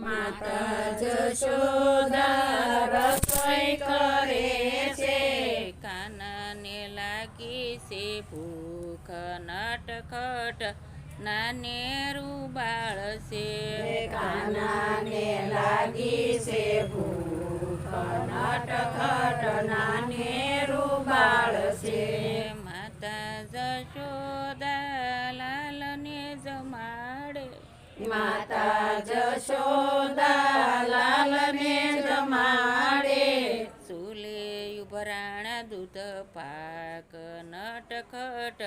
માતા જશોદા રસોઈ કરે છે, કાનાને લાગી છે ભૂખ, નટખટ નાને રૂબાળ છે. કાનાને લાગી છે ભૂખ, નટખટ નાને રૂબાળ છે. માતા જશોદા લાલને જમાડે, માતા જશોદા લાલને જમાડે, ચૂલે ઉભરાણા દૂધ પાક, નટખટ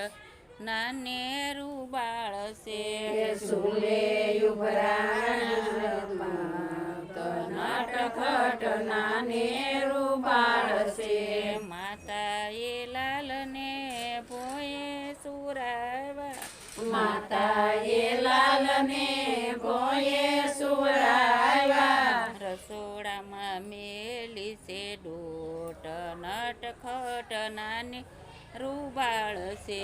નાને રૂબાળ છે. સુલે ઉભરાણા નટખટ નાને રૂબાળ છે. માતાએ લાલને ભોએ સુરાવા, માતાએ લાલને ભોએ સુવડાવ્યા, રસોડામાં મેલી છે ડોટ, નટખટ નાની રૂબાળ છે.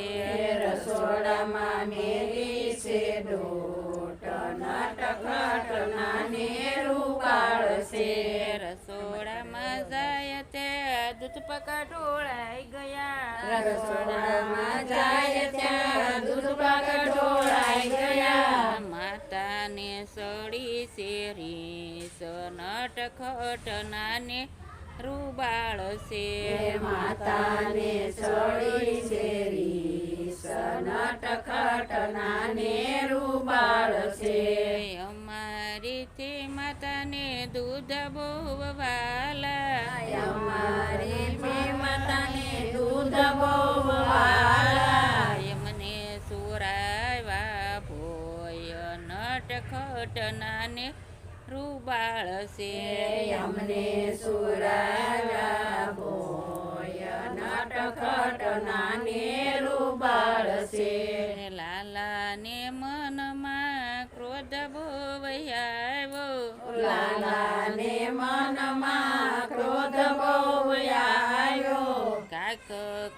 રસોડામાં મેલી છે ડોટ, નટખટ નાને રૂબાળ છે. રસોડામાં જાય તે દૂધ પકા ઢોળાઈ ગયા, રસોડામાં જાય ત્યાં દૂધ પાક ઢોળાઈ ગયા, માતાને સડી છે રીસ, નટખટ નાને રૂબાળ છે. માતાને સડી છે રીસ, નટખટ નાને રૂબાળ છે. અમારીથી માતાને દૂધ બહુ વાલા, અમારી માતાને દૂધ બહુ વાલા, એમને સુરાવા ભોય, નટખટ નાને રૂબાળ છે. અમને સુરાવ્યા ભોય, નટખટ નાને રૂબાળ છે. લાલાને મનમાં ક્રોધ બહુ આવ્યો, લાલાને મનમાં ક્રોધ બહુ આવ્યો, કાક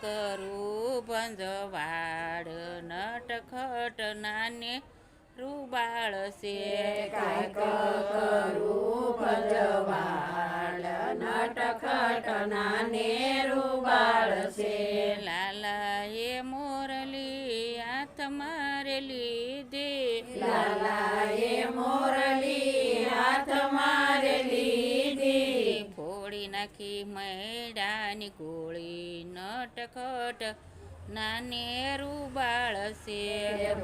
કરું ભંજવાડ, નટખટ નાને રૂબાળ છે. કાંઈક કરું ભજવાડ, નટખટ નાને રૂબાળ છે. લાલાએ મોરલી હાથ મારે લીધે, લાલાએ મોરલી હાથ મારે લીધી, ફોડી નાખી મૈડાની ગોળી, નટખટ નાને રૂબાળ છે.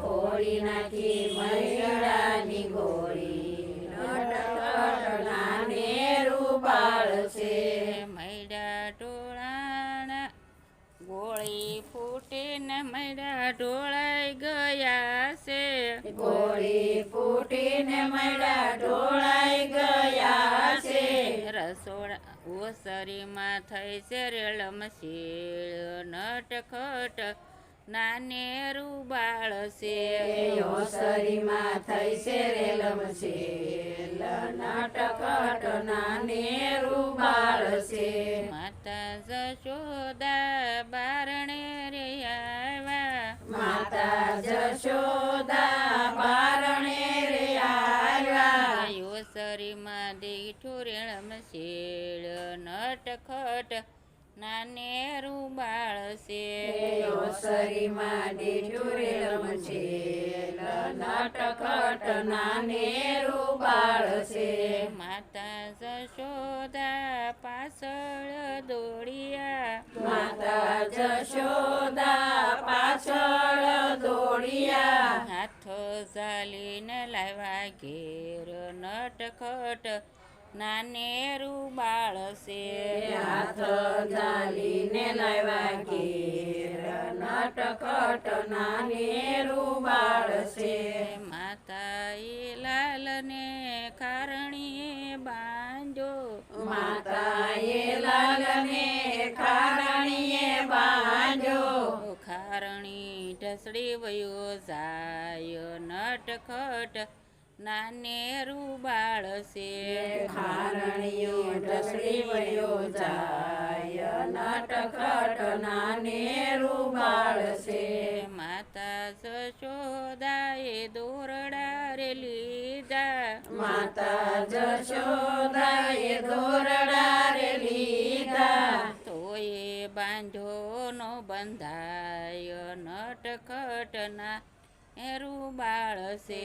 ફોડી નાખી મૈડાની ગોળી, નટખટ નાને રૂબાળ છે. મૈડા ઢોળાણા ગોળી ફૂટીને મૈડા ઢોળાઈ ગયા છે. ગોળી ફૂટીને મૈડા ઢોળાઈ ગયા છે. રસોડા ઓસરીમાં થઈ છે રેળમ શેળ, નટખટ નાને રૂબાળ છે. ઓસરીમાં થઈ છે રેલમ શેલ, નટખટ નાને રૂબાળ છે. માતા જશોદા બારણે રે આવ્યા, માતા જશોદા બારણે રે આવ્યા, ઓસરીમાં દીઠું રેળમ શેળ, નટખટ નાને રૂબાળ છે. ઓસરીમાં દીઠું રેલમ શેલ, નટખટ નાને રૂબાળ છે. માતા જશોદા પાછળ દોડિયા, માતા જશોદા પાછળ દોડિયા, હાથ ઝાલીને લાવ્યા ઘેર, નટખટ નાને રૂબાળ છે. હાથ ઝાલીને લાવ્યા ઘેર, નટખટ નાને રૂબાળ છે. માતાએ લાલને ખારણીએ બાંધો, માતાએ લાલને ખારણીએ બાંધ્યો, ખારણી ઢસડી વયો જાય, નટખટ નાને રૂબાળ છે. ખારણીઓ ઢસડી વયો જાય, નટખટ નાને રૂબાળ છે. માતા જશોદાએ દોરડા રે લીધા, માતા જશોદાએ દોરડા રે લીધા તોય બાંધો નો બંધાય નટખટના રૂબાળ છે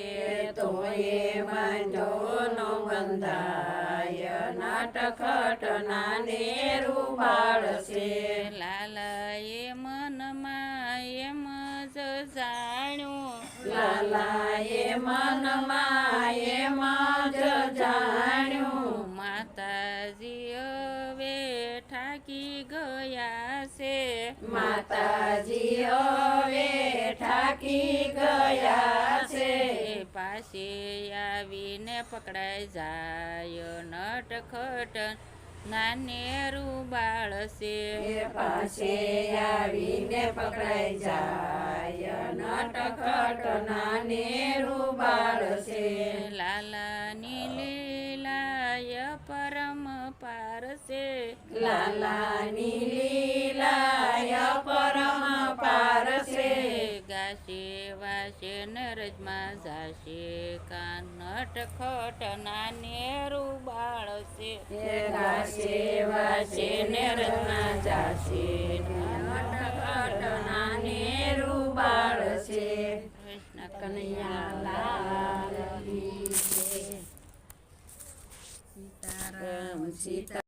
તોય બાંધો નો બંધાય નટખટ નાને રૂબાળ છે લાલાએ મનમાં એમ જ જાણ્યું લાલાએ મનમાં એમ જ જાણ્યું માતાજી હવે ઠાકી ગયા છે માતાજી હવે ઠાકી ગયા છે પાસે આવીને પકડાઈ જાય નટખટ નાને રૂબાળ છે પાસે આવીને પકડાઈ જાય નટખટ નાને રૂબાળ છે લાલાની લીલાય પરમ પાર છે લાલાની લીલાય પરમ પાર છે ગાશે વાશે નરજમાં જાશે કાન નટખટ નાને રૂબાળ છે ગાશે વાશે ને રત્ના જાશે નટખટ નાને રૂબાળ છે કૃષ્ણ કનૈયા લાલ કી જય. સીતારામ